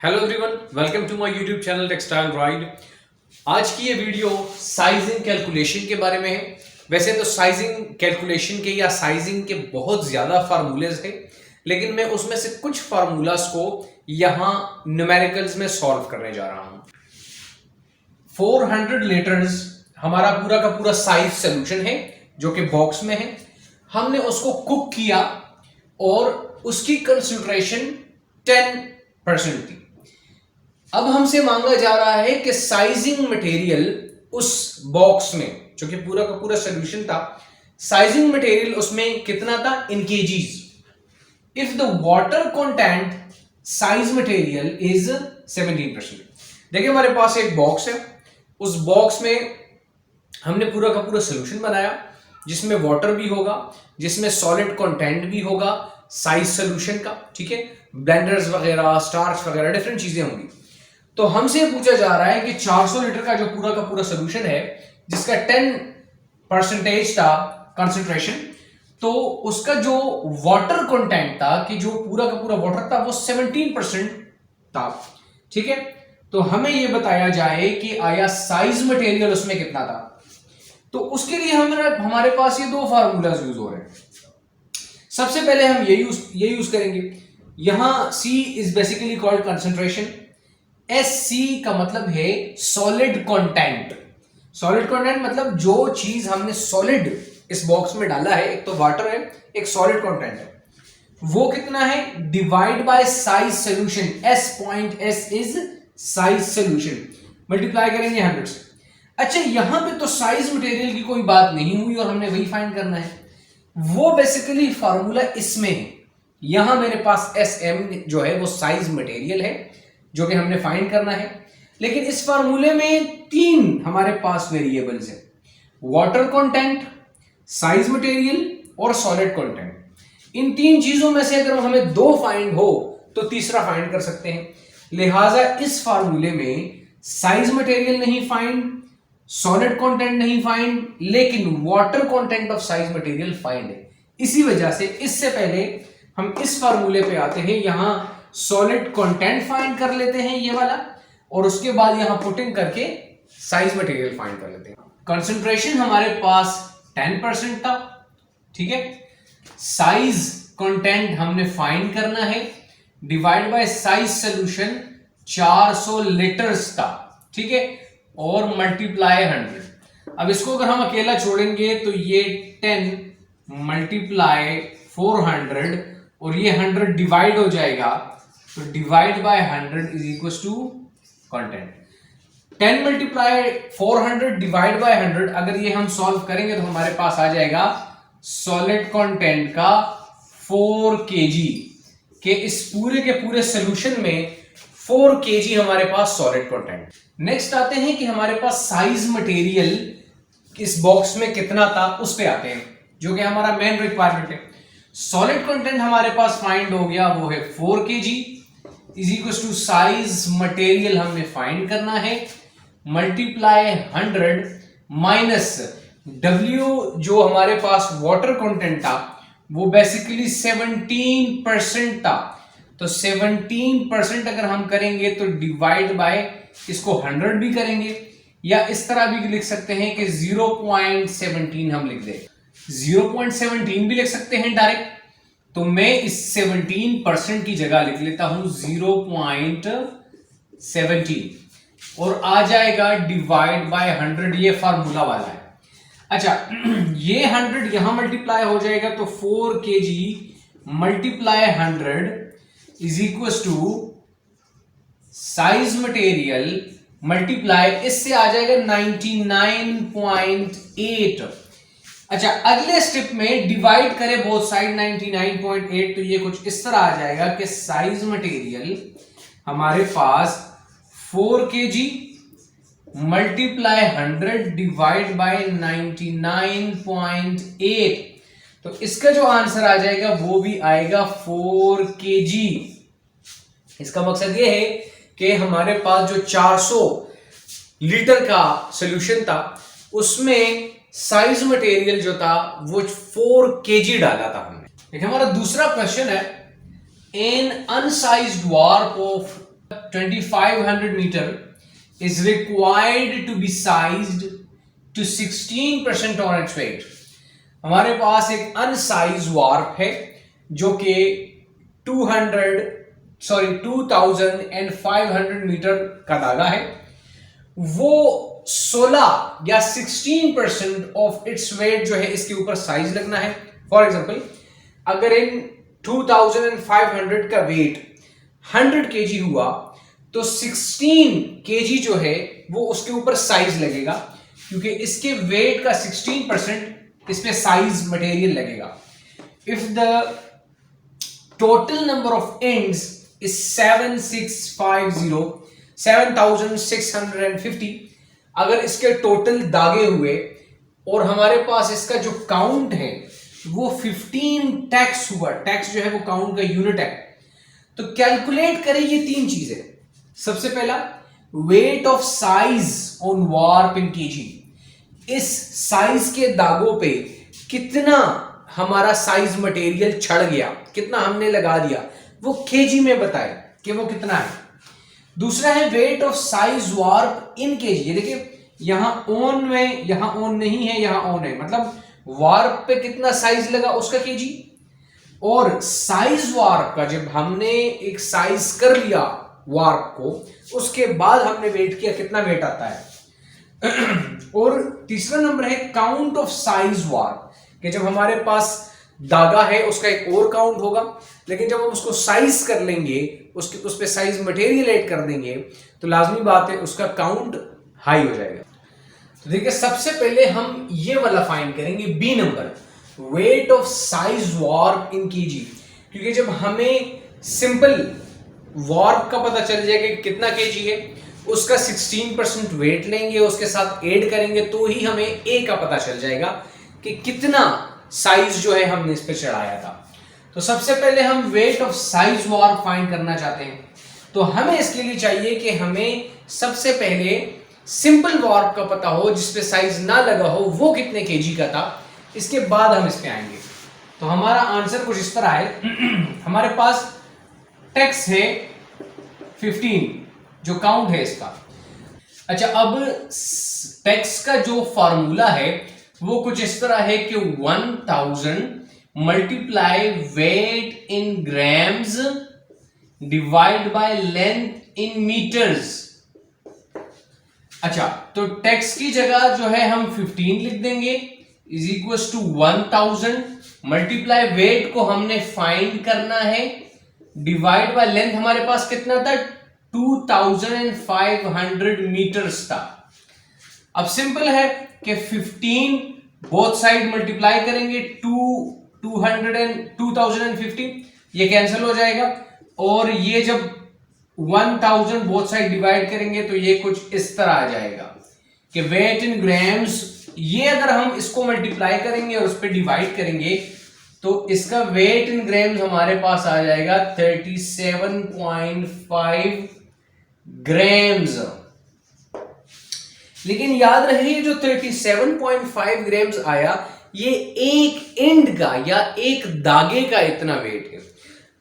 Hello everyone, welcome to my YouTube channel textile ride. आज की ये वीडियो साइजिंग कैलकुलेशन के बारे में है। वैसे तो साइजिंग कैलकुलेशन के या साइजिंग के बहुत ज़्यादा फार्मूलेज हैं, लेकिन मैं उसमें से कुछ फार्मूलाज को यहाँ न्यूमेरिकल्स में सॉल्व करने जा रहा हूँ। 400 लीटर्स हमारा पूरा का पूरा साइज सोल्यूशन है जो कि बॉक्स में है। हमने उसको कुक किया और उसकी कंसंट्रेशन 10% थी। अब हमसे मांगा जा रहा है कि साइजिंग मटेरियल उस बॉक्स में, जो कि पूरा का पूरा सॉल्यूशन था, साइजिंग मटेरियल उसमें कितना था in KGs. If the water content size material is 17%। देखिए हमारे पास एक बॉक्स है, उस बॉक्स में हमने पूरा का पूरा सॉल्यूशन बनाया जिसमें वाटर भी होगा, जिसमें सॉलिड कंटेंट भी होगा साइज सॉल्यूशन का, ठीक है। ब्लेंडर्स वगैरह, स्टार्च वगैरह डिफरेंट चीजें होंगी। तो हमसे पूछा जा रहा है कि 400 लीटर का पूरा सोल्यूशन है जिसका 10% था कंसंट्रेशन, तो उसका जो वाटर कंटेंट था कि जो पूरा का पूरा वाटर था वो 17% था, ठीक है। तो हमें यह बताया जाए कि आया साइज मटेरियल उसमें कितना था। तो उसके लिए हमारे पास ये दो फार्मूलाज यूज हो रहे हैं। सबसे पहले हम ये यूज करेंगे। यहां C is basically called concentration, SC का मतलब है सॉलिड कंटेंट। सॉलिड कंटेंट मतलब जो चीज हमने सॉलिड इस बॉक्स में डाला है, एक तो वाटर है, एक सॉलिड कंटेंट है, वो कितना है divide by size solution. S is size solution, multiply करेंगे 100 से। अच्छा, यहां पे तो साइज मटेरियल की कोई बात नहीं हुई और हमने वही फाइंड करना है। वो बेसिकली फार्मूला इसमें है। यहां मेरे पास SM जो है वो साइज मटेरियल है जो कि हमने फाइंड करना है, लेकिन इस फार्मूले में तीन हमारे पास वेरिएबल्स हैं, वाटर कंटेंट, साइज मटेरियल और सॉलिड कंटेंट। इन तीन चीजों में से अगर हमें दो फाइंड हो तो तीसरा फाइंड कर सकते हैं। लिहाजा इस फार्मूले में साइज मटेरियल नहीं फाइंड, सॉलिड कंटेंट नहीं फाइंड, लेकिन water content of size material find है। इसी वजह से इससे पहले हम इस फार्मूले पे आते हैं, यहां सॉलिड कंटेंट फाइंड कर लेते हैं ये वाला, और उसके बाद यहां पुटिंग करके साइज मटेरियल फाइंड कर लेते हैं। कंसंट्रेशन हमारे पास 10% था, ठीक है। साइज कंटेंट हमने फाइंड करना है, divide by size solution 400 litres था, ठीक है, और मल्टीप्लाई 100। अब इसको अगर हम अकेला छोड़ेंगे तो ये 10 मल्टीप्लाई 400 और ये 100 डिवाइड हो जाएगा, तो divide by 100 is equal to content. 10 multiply 400 divide by 100, अगर ये हम सॉल्व करेंगे तो हमारे पास आ जाएगा सॉलिड कंटेंट का 4 kg के इस पूरे के पूरे सोल्यूशन में 4 kg हमारे पास सॉलिड कंटेंट। नेक्स्ट आते हैं कि हमारे पास साइज मटेरियल इस बॉक्स में कितना था, उस पे आते हैं जो कि हमारा मेन रिक्वायरमेंट है। सॉलिड कंटेंट हमारे पास फाइंड हो गया, वो है 4 kg is equal to size material हमने फाइंड करना है, मल्टीप्लाई 100 माइनस W जो हमारे पास वाटर कंटेंट था वो बेसिकली 17% था, तो 17% अगर हम करेंगे तो डिवाइड बाय इसको 100 भी करेंगे, या इस तरह भी लिख सकते हैं कि 0.17 हम लिख दें, 0.17 भी लिख सकते हैं डायरेक्ट। तो मैं इस 17% की जगह लिख लेता हूं 0.17 और आ जाएगा डिवाइड बाय 100, ये फार्मूला वाला है। अच्छा, ये 100 यहां मल्टीप्लाई हो जाएगा तो 4 kg multiply 100 is equal to size material multiply, इससे आ जाएगा 99.8। अच्छा, अगले स्टेप में डिवाइड करें बोथ साइड 99.8, तो ये कुछ इस तरह आ जाएगा कि साइज मटेरियल हमारे पास 4 kg मल्टीप्लाई 100 डिवाइड बाय 99.8, तो इसका जो आंसर आ जाएगा वो भी आएगा 4 kg। इसका मकसद ये है कि हमारे पास जो 400 लीटर का सॉल्यूशन था उसमें साइज मटेरियल जो था वो 4 kg डाला था हमने। देखिए हमारा दूसरा क्वेश्चन है, an unsized warp of 2500 meter is required to be sized to 16% on its weight. हमारे पास एक अनसाइज वार्प है जो कि 2500 मीटर का धागा है, वो 16 या 16% ऑफ इट्स वेट जो है इसके ऊपर साइज लगना है. फॉर एग्जांपल, अगर इन 2500 का वेट 100 केजी हुआ तो 16 केजी जो है वो उसके ऊपर साइज लगेगा, क्योंकि इसके वेट का 16% इस पे साइज मटेरियल लगेगा. If the total number of ends is 7650, अगर इसके टोटल दागे हुए और हमारे पास इसका जो काउंट है वो 15 टैक्स हुआ, टैक्स जो है वो काउंट का यूनिट है, तो कैलकुलेट करें ये तीन चीजें. सबसे पहला, wait of size on warp in KG. इस साइज के दागों पे कितना हमारा साइज मटेरियल छड़ गया, कितना हमने लगा दिया, वो केजी में बताए कि वो कितना है. दूसरा है wait of size warp in KG. ये देखिए यहां ऑन में, यहां ऑन नहीं है, यहां ऑन है, मतलब वार्प पे कितना साइज लगा उसका केजी. और साइज वार्प का, जब हमने एक साइज कर लिया वार्प को, उसके बाद हमने वेट किया कितना वेट आता है. और तीसरा नंबर है काउंट ऑफ साइज वार्प, कि जब हमारे पास धागा है उसका एक और काउंट होगा, लेकिन जब हम उसको साइज कर लेंगे, उसके उस पे साइज मटेरियल ऐड कर देंगे, तो लाजमी बात है उसका काउंट हाई हो जाएगा. तो देखिए सबसे पहले हम ये वाला फाइंड करेंगे, B number, weight of size warp in KG. क्योंकि जब हमें सिंपल वार्प का पता चल जाएगा कि कितना केजी है, उसका 16% वेट लेंगे, उसके साथ ऐड करेंगे, तो ही हमें ए का पता चल जाएगा कि कितना साइज जो है हमने इस पे चढ़ाया था. तो सबसे पहले हम wait of size warp find करना चाहते हैं, तो हमें इसके लिए चाहिए कि हमें सबसे पहले सिंपल वार्प का पता हो, जिसपे साइज ना लगा हो, वो कितने केजी का था, इसके बाद हम इस पे आएंगे. तो हमारा आंसर कुछ इस तरह है. हमारे पास टेक्स है 15 जो काउंट है इसका. अच्छा, अब टेक्स का जो फॉर्मूला है वो कुछ इस तरह है कि 1000 multiply weight in grams divide by length in metres. अच्छा, तो टेक्स की जगह जो है हम 15 लिख देंगे is equal to 1000 multiply weight को हमने फाइंड करना है, डिवाइड बाय लेंथ हमारे पास कितना था, 2500 मीटर्स था. अब सिंपल है कि 15 बोथ साइड मल्टीप्लाई करेंगे, 2050, ये कैंसिल हो जाएगा, और ये जब 1000 बोथ साइड डिवाइड करेंगे तो ये कुछ इस तरह आ जाएगा कि वेट इन ग्राम्स. ये अगर हम इसको मल्टीप्लाई करेंगे और उस पर डिवाइड करेंगे तो इसका वेट इन ग्राम्स हमारे पास आ जाएगा 37.5 ग्राम्स. लेकिन याद रहे ये जो 37.5 ग्राम्स आया, ये एक एंड का या एक दागे का इतना वेट है.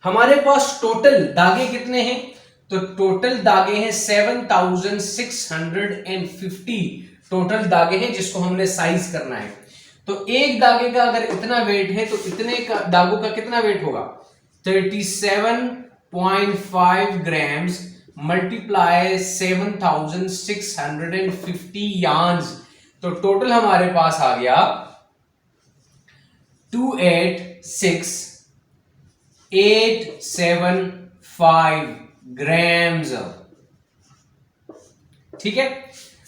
हमारे पास टोटल दागे कितने हैं, तो टोटल दागे हैं 7650 टोटल दागे हैं जिसको हमने साइज करना है. तो एक दागे का अगर इतना वेट है तो इतने का दागों का कितना वेट होगा, 37.5 ग्राम्स मल्टीप्लाई 7650 यार्न्स. तो टोटल हमारे पास आ गया 286,875 ग्राम्स. ठीक है.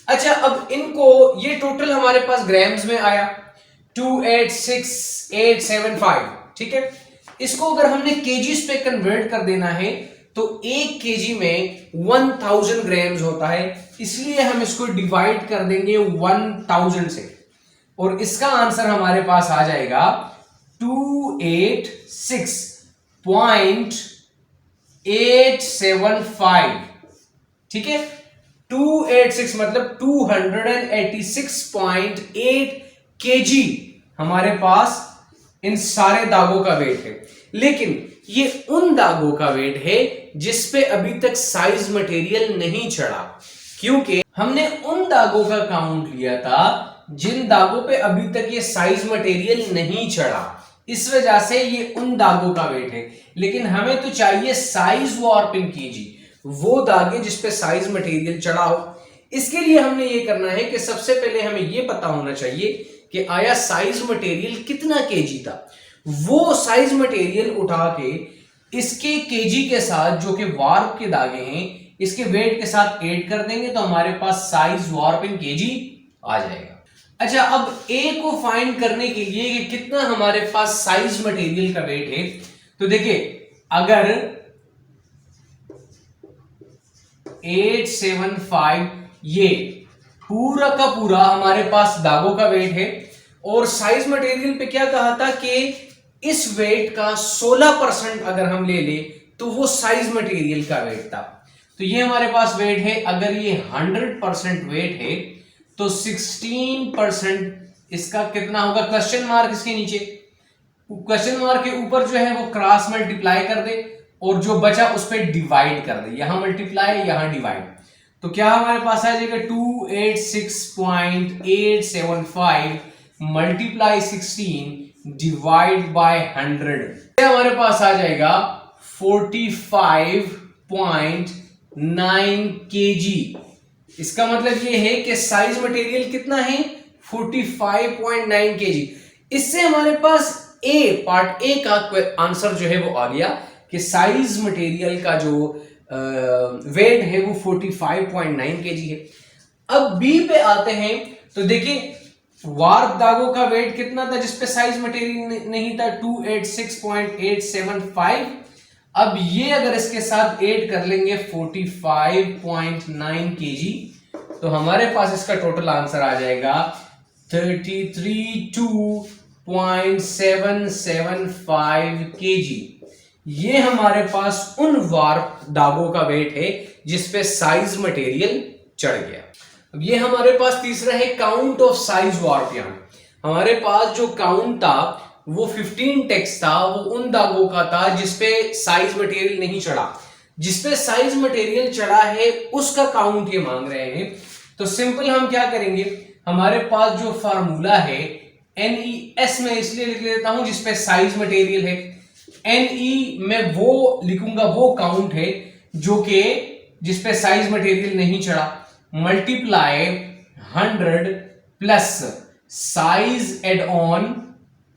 अच्छा, अब इनको, ये टोटल हमारे पास ग्राम्स में आया 286,875. ठीक है. इसको अगर हमने केजीज पे कन्वर्ट कर देना है तो एक केजी में 1000 ग्राम्स होता है, इसलिए हम इसको डिवाइड कर देंगे 1000 से, और इसका आंसर हमारे पास आ जाएगा 286.875. ठीक है. 286 मतलब 286.8 केजी हमारे पास इन सारे दागों का वेट है. लेकिन ये उन दागों का वेट है जिस पे अभी तक साइज मटेरियल नहीं चढ़ा, क्योंकि हमने उन दागों का काउंट लिया था जिन दागों पे अभी तक ये साइज मटेरियल नहीं चढ़ा, इस वजह से ये उन दागों का वेट है। लेकिन हमें तो चाहिए साइज वार्प इन केजी, वो दागे जिस पे साइज मटेरियल चढ़ा हो। इसके लिए हमने ये करना है कि सबसे पहले हमें ये पता होना चाहिए कि आया साइज मटेरियल कितना केजी था। वो साइज मटेरियल उठा के इसके केजी के साथ जो कि वार्प के दागे हैं इसके वेट के साथ ऐड कर देंगे तो हमारे पास साइज वार्प इन केजी आ जाएगा। अच्छा, अब ए को फाइंड करने के लिए कि कितना हमारे पास साइज मटेरियल का वेट है, तो देखिए अगर 875 ये पूरा का पूरा हमारे पास दागों का वेट है और साइज मटेरियल पे क्या कहा था कि इस वेट का 16% अगर हम ले ले तो वो साइज मटेरियल का वेट था। तो ये हमारे पास वेट है, अगर ये 100% वेट है तो 16% इसका कितना होगा, क्वेश्चन मार्क इसके नीचे, क्वेश्चन मार्क के ऊपर जो है वो क्रॉस मल्टीप्लाई कर दे और जो बचा उस पर डिवाइड कर दे, यहां मल्टीप्लाई यहां डिवाइड, तो क्या हमारे पास आ जाएगा 286.875 मल्टीप्लाई 16 डिवाइड बाय 100, हमारे पास आ जाएगा 45.9 केजी। इसका मतलब ये है कि साइज मटेरियल कितना है 45.9 केजी। इससे हमारे पास ए पार्ट ए का आंसर जो है वो आ गया कि साइज मटेरियल का जो वेट है वो 45.9 केजी है। अब बी पे आते हैं तो देखिए वार्प दागों का वेट कितना था जिसपे साइज मटेरियल नहीं था, 286.875। अब ये अगर इसके साथ ऐड कर लेंगे 45.9 केजी तो हमारे पास इसका टोटल आंसर आ जाएगा 33.775 केजी। ये हमारे पास उन वार्प दागों का वेट है जिसपे साइज मटेरियल चढ़ गया। अब ये हमारे पास तीसरा है काउंट ऑफ साइज वार्प। यहां हमारे पास जो काउंट था वो 15 टेक्स्ट था, वो उन दागों का था जिसपे साइज मटेरियल नहीं चढ़ा। जिसपे साइज मटेरियल चढ़ा है उसका काउंट ये मांग रहे हैं। तो सिंपल हम क्या करेंगे, हमारे पास जो फार्मूला है NES में इसलिए लिख देता हूं जिसपे साइज मटेरियल है, NE में वो लिखूंगा वो काउंट है जो कि जिसपे साइज मटेरियल नहीं चढ़ा, multiply 100 plus size add on,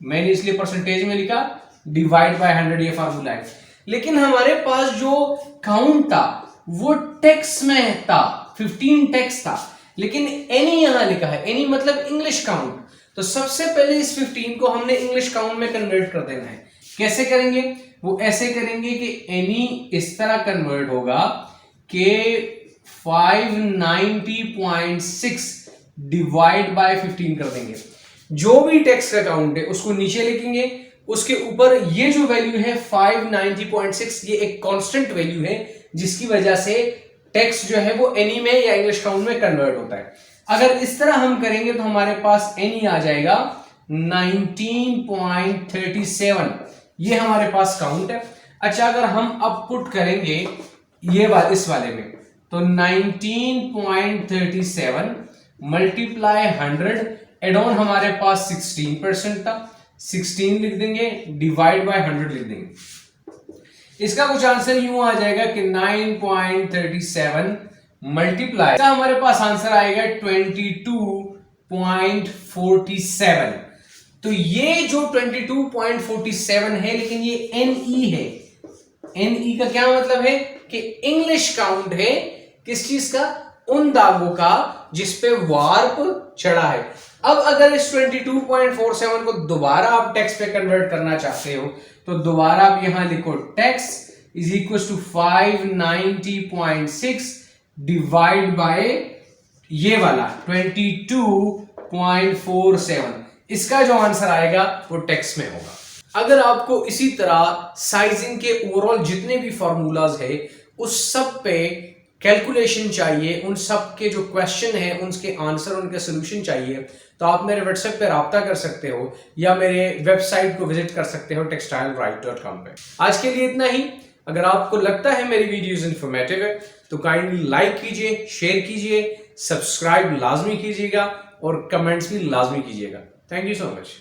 मैंने इसलिए परसेंटेज में लिखा, डिवाइड बाय 100, ये फार्मूला है। लेकिन हमारे पास जो काउंट था वो टेक्स्ट में था, 15 टेक्स्ट था, लेकिन एनी यहां लिखा है, एनी मतलब इंग्लिश काउंट। तो सबसे पहले इस 15 को हमने इंग्लिश काउंट में कन्वर्ट कर देना है। कैसे करेंगे, वो ऐसे करेंगे कि एनी इस तरह कन्वर्ट होगा कि 590.6 डिवाइड बाय 15 कर देंगे। जो भी टेक्स्ट का काउंट है उसको नीचे लिखेंगे, उसके ऊपर ये जो वैल्यू है 590.6 ये एक कांस्टेंट वैल्यू है जिसकी वजह से टेक्स्ट जो है वो एनी में या इंग्लिश काउंट में कन्वर्ट होता है। अगर इस तरह हम करेंगे तो हमारे पास एनी आ जाएगा 19.37, ये हमारे पास काउंट है। अच्छा, अगर हम अब पुट करेंगे ये इस वाले में तो 19.37 मल्टीप्लाई 100 एड ऑन हमारे पास 16% था, 16 लिख देंगे, डिवाइड बाय 100 लिख देंगे। इसका कुछ आंसर यूं आ जाएगा कि 9.37 मल्टीप्लाई, हमारे पास आंसर आएगा 22.47। तो ये जो 22.47 है, लेकिन ये NE है। NE का क्या मतलब है कि इंग्लिश काउंट है किस चीज का, उन दागों का जिसपे वार्प चढ़ा है। अब अगर इस 22.47 को दोबारा आप टेक्स्ट पे कन्वर्ट करना चाहते हो तो दोबारा आप यहां लिखो tex is equal to 590.6 divide by ये वाला 22.47। इसका जो आंसर आएगा वो टेक्स्ट में होगा। अगर आपको इसी तरह साइजिंग के ओवरऑल जितने भी फॉर्मूलाज है उस सब पे कैलकुलेशन चाहिए, उन सब के जो क्वेश्चन हैं उनके आंसर, उनके सोल्यूशन चाहिए, तो आप मेरे व्हाट्सएप पे रब्ता कर सकते हो या मेरे वेबसाइट को विजिट कर सकते हो textileright.com पे। आज के लिए इतना ही। अगर आपको लगता है मेरी वीडियोस इन्फॉर्मेटिव है तो काइंडली लाइक कीजिए, शेयर कीजिए, सब्सक्राइब लाजमी कीजिएगा और कमेंट्स भी लाजमी कीजिएगा। Thank you so much.